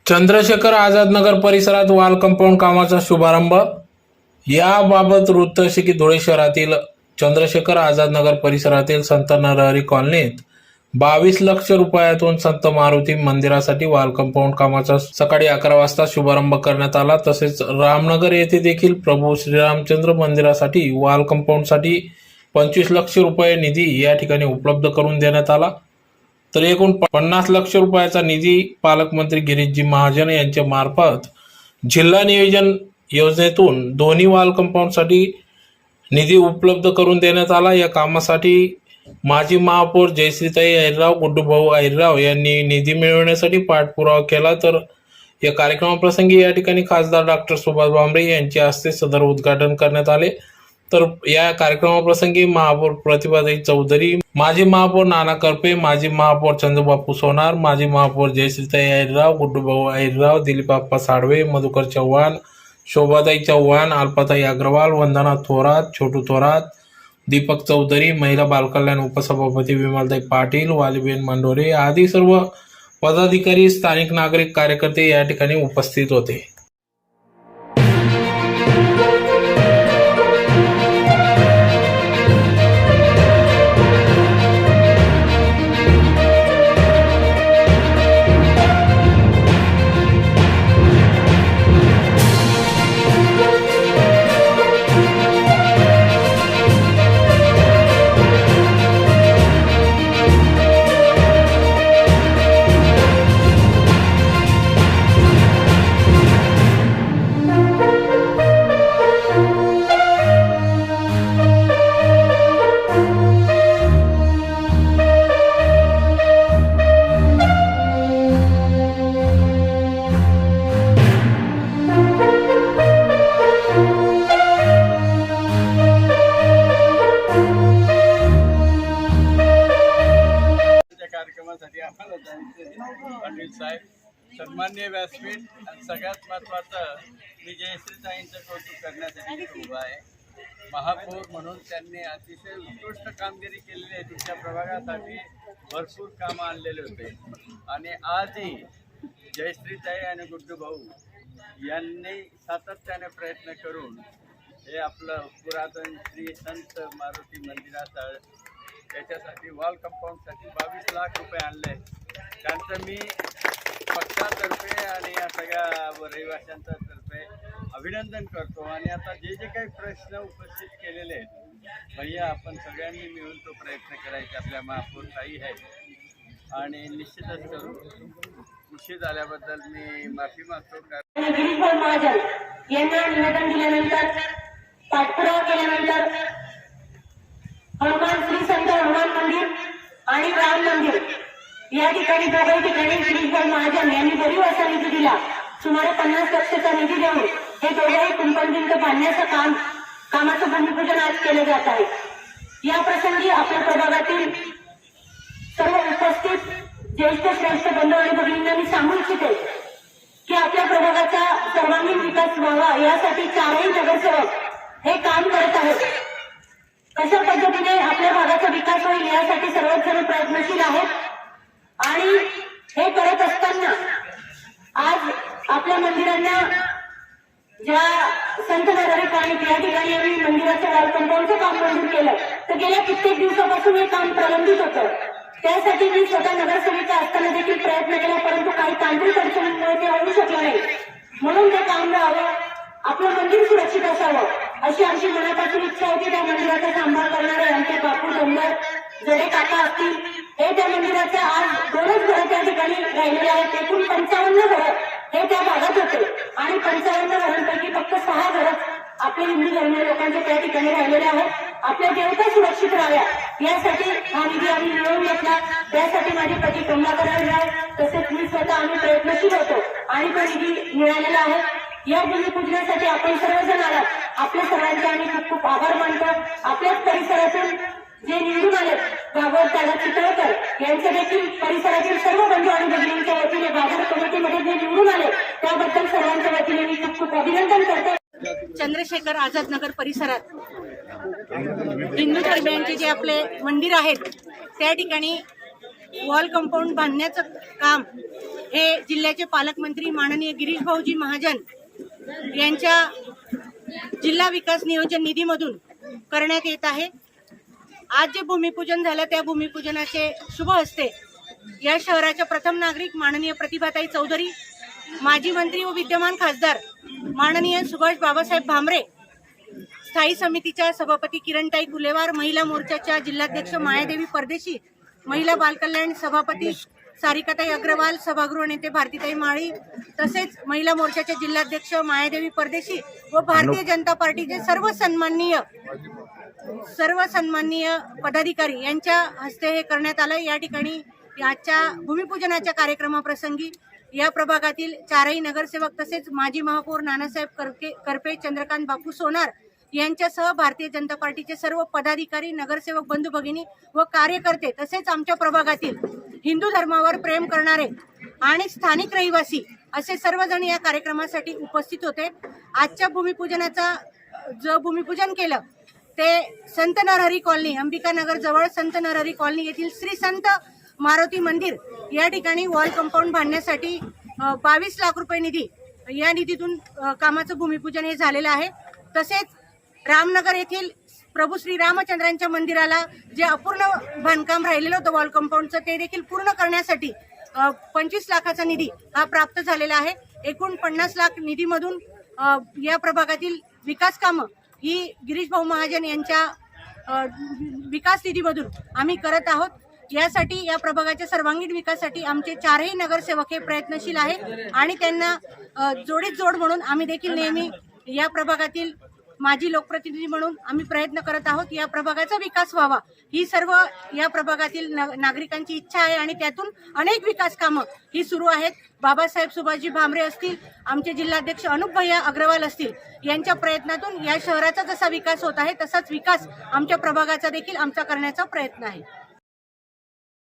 चंद्रशेखर आझाद नगर परिसरात wall compound कामाचा शुभारंभ। याबाबत वृत्त असे की धुळे शहरातील चंद्रशेखर आझाद नगर परिसरातील संत नरहरी कॉलनीत 22 लाख रुपयातून संत मारुती मंदिरासाठी वॉल कंपाऊंड कामाचा सकाळी 11 वाजता शुभारंभ करण्यात आला। तसेच रामनगर येथे देखील प्रभू श्रीरामचंद्र मंदिरासाठी वॉल कंपाऊंडसाठी 25 लाख रुपये निधी या ठिकाणी उपलब्ध करून देण्यात आला। तर एकूण 50 लाख रुपयाचा निधी पालकमंत्री गिरीशजी महाजन यांच्या मार्फत जिल्हा नियोजन योजनेतून दोन्ही वॉल कंपाऊंडसाठी निधी उपलब्ध करून देण्यात आला। या कामासाठी माजी महापौर जयश्रीताई अहिरराव, गुड्डूभाऊ अहिरराव यांनी निधी मिळवण्यासाठी पाठपुरावा केला। तर या कार्यक्रमाप्रसंगी या ठिकाणी खासदार डॉक्टर सुभाष भामरे यांच्या हस्ते सदर उद्घाटन करण्यात आले। तर या कार्यक्रमाप्रसंगी महापौर प्रतिभाताई चौधरी, माजी महापौर नाना करपे, माजी महापौर चंद्रबापू सोनार, माजी महापौर जयश्रीताई अहिरराव, गुड्डूभाऊ अहिरराव, दिलीपप्पा साळवे, मधुकर चव्हाण, शोभाताई चव्हाण, अल्पाताई अग्रवाल, वंदना थोरात, छोटू थोरात, दीपक चौधरी, महिला बालकल्याण उपसभापती विमलताई पाटील, वालीबेन मंडोरे आदी सर्व पदाधिकारी, स्थानिक नागरिक, कार्यकर्ते या ठिकाणी उपस्थित होते। कार्यक्रमासाठी आम्हाला जायचं पाटील साहेब, सन्माननीय व्यासपीठ आणि सगळ्यात महत्त्वाचं मी जयश्रीताईंचं कौतुक करण्यासाठी उभा आहे। महापौर म्हणून त्यांनी अतिशय उत्कृष्ट कामगिरी केलेली आहे। तिच्या प्रभागासाठी भरपूर कामं आणलेले होते आणि आजही जयश्रीताई आणि गुड्डूभाऊ यांनी सातत्याने प्रयत्न करून हे आपलं पुरातन श्री संत मारुती मंदिराचं त्याच्यासाठी वॉल कंपाऊंडसाठी 22 लाख रुपये आणले। त्यांचं मी पक्षातर्फे आणि या सगळ्या रहिवाशांच्या तर्फे अभिनंदन करतो। आणि आता जे जे काही प्रश्न उपस्थित केलेले आहेत भैया, आपण सगळ्यांनी मिळून तो प्रयत्न करायचा। आपल्या महापौर ताई आहेत आणि निश्चितच करू। उशीर झाल्याबद्दल मी माफी मागतो। गिरीश महाजन यांना निवेदन दिल्यानंतर पाठपुरावा केल्यानंतर हनुमान श्री संत हनुमान मंदिर आणि राम मंदिर या ठिकाणी दोघे ठिकाणी गिरीश महाजन यांनी भरीव असा निधी दिला। सुमारे 50 लाखाचा निधी देऊन हे दोघेही कुंपणभिंत बांधण्याचं कामाचं भूमिपूजन आज केलं जात आहे। या प्रसंगी आपल्या प्रभागातील सर्व उपस्थित ज्येष्ठ श्रेष्ठ बंधू आणि भगिनींना मी सांगू इच्छिते की आपल्या प्रभागाचा सर्वांगीण विकास व्हावा यासाठी 4ही नगरसेवक हे काम करत आहेत। कशा पद्धतीने आपल्या भागाचा विकास होईल यासाठी सर्वच जण प्रयत्नशील आहेत आणि हे करत असताना आज आपल्या मंदिरांना ज्या संत नरहरी कॉलनीत या ठिकाणी आम्ही मंदिराचं वॉल कंपाऊंडचं काम मंजूर केलं, तर गेल्या कित्येक दिवसापासून हे काम प्रलंबित होतं। त्यासाठी मी स्वतः नगरसेविका असताना देखील प्रयत्न केला, परंतु काही तांत्रिक अडचणींमुळे ते होऊ शकलं नाही। म्हणून ते काम राहावं, आपलं मंदिर सुरक्षित असावं अशी आमची मनापासून इच्छा होती। त्या मंदिराचा सांभाळ करणारे आमचे बापू डोंगर जडे काका असतील, हे त्या मंदिराच्या आज 2च घरं त्या ठिकाणी राहिलेले आहेत। एकूण 55 घरं हे त्या भागात होते आणि 55 घरांपैकी फक्त 6 घरं आपले हिंदू धर्मीय लोकांचे त्या ठिकाणी राहिलेले आहेत। आपल्या देवता सुरक्षित राहाव्या यासाठी हा निधी आम्ही मिळवून घेतला। त्यासाठी माझी पती कमलाकर अहिरराव तसेच मी स्वतः आम्ही प्रयत्नशील होतो आणि तो निधी मिळालेला आहे। या भूमिपूजनासाठी आपण सर्वजण आलात, आपल्या सर्वांचे आम्ही खूप खूप आभार मानतो। आपल्याच परिसरातून जे निवडून आले बाबर त्याला चितळकर यांचे देखील परिसरातील सर्व बंधू आणि भगिनींच्या वतीने बाजार कमिटीमध्ये जे निवडून आले त्याबद्दल सर्वांच्या वतीने मी खूप खूप अभिनंदन करते। चंद्रशेखर आझाद नगर परिसरात हिंदू धर्मियांचे जे आपले मंदिर आहेत त्या ठिकाणी वॉल कंपाऊंड बांधण्याचं काम हे जिल्ह्याचे पालकमंत्री माननीय गिरीश भाऊजी महाजन यांच्या जिल्हा विकास नियोजन निधीमधून करण्यात येत आहे. आज जे भूमिपूजन झालं त्या भूमिपूजनाचे शुभ हस्ते या शहराच्या प्रथम नागरिक माननीय प्रतिभाताई चौधरी, माजी मंत्री व विद्यमान खासदार माननीय सुभाष बाबासाहेब भामरे, स्थायी समितीच्या सभापती किरणताई गुलेवार, महिला मोर्चाच्या जिल्हाध्यक्ष मायादेवी परदेशी, महिला बालकल्याण सभापती सारिकाताई अग्रवाल, सभागृह नेते भारतीताई माळी, तसेच महिला मोर्चाच्या जिल्हाध्यक्ष मायादेवी परदेशी व भारतीय जनता पार्टीचे सर्व सन्माननीय पदाधिकारी यांच्या हस्ते हे करण्यात आलं. या ठिकाणी आजच्या भूमिपूजनाच्या कार्यक्रमाप्रसंगी या प्रभागातील चारही नगरसेवक तसेच माजी महापौर नानासाहेब करपे, चंद्रकांत बापू सोनार यांच्यासह भारतीय जनता पार्टीचे सर्व पदाधिकारी, नगरसेवक बंधू भगिनी व कार्यकर्ते तसेच आमच्या प्रभागातील हिंदू धर्मावर प्रेम करणारे आणि स्थानिक रहिवासी असे सर्वजण या कार्यक्रमासाठी उपस्थित होते. आजच्या भूमिपूजन केलं ते संत नरहरी कॉलनी, अंबिकानगर जवळ संत नरहरी कॉलनी येथील श्री संत मारुती मंदिर या ठिकाणी वॉल कंपाऊंड बांधण्यासाठी 22 लाख रुपये निधी, या निधीतून कामाचं भूमिपूजन हे झालेलं आहे. तसेच रामनगर येथील प्रभू श्री रामचंद्रांच्या मंदिराला जे अपूर्ण बांधकाम राहिलेलं होतं वॉल कंपाऊंडचं, ते देखील पूर्ण करण्यासाठी 25 लाखाचा निधी हा प्राप्त झालेला आहे. एकूण 50 लाख निधीमधून या प्रभागातील विकास कामं ही गिरीश भाऊ महाजन यांच्या विकास निधीमधून आम्ही करत आहोत. यासाठी या प्रभागाच्या सर्वांगीण विकासासाठी आमचे चारही नगरसेवक हे प्रयत्नशील आहेत आणि त्यांना जोडीत जोड म्हणून आम्ही देखील नेहमी या प्रभागातील माजी लोकप्रतिनिधी म्हणून आम्ही प्रयत्न करत आहोत. या प्रभागाचा विकास व्हावा ही सर्व या प्रभागातील नागरिकांची इच्छा आहे आणि त्यातून अनेक विकास कामं ही सुरू आहेत. बाबासाहेब सुभाषजी भामरे असतील, आमचे जिल्हाध्यक्ष अनुप भैया अग्रवाल असतील, यांच्या प्रयत्नातून या शहराचा जसा विकास होत आहे तसाच विकास आमच्या प्रभागाचा देखील आमचा करण्याचा प्रयत्न आहे.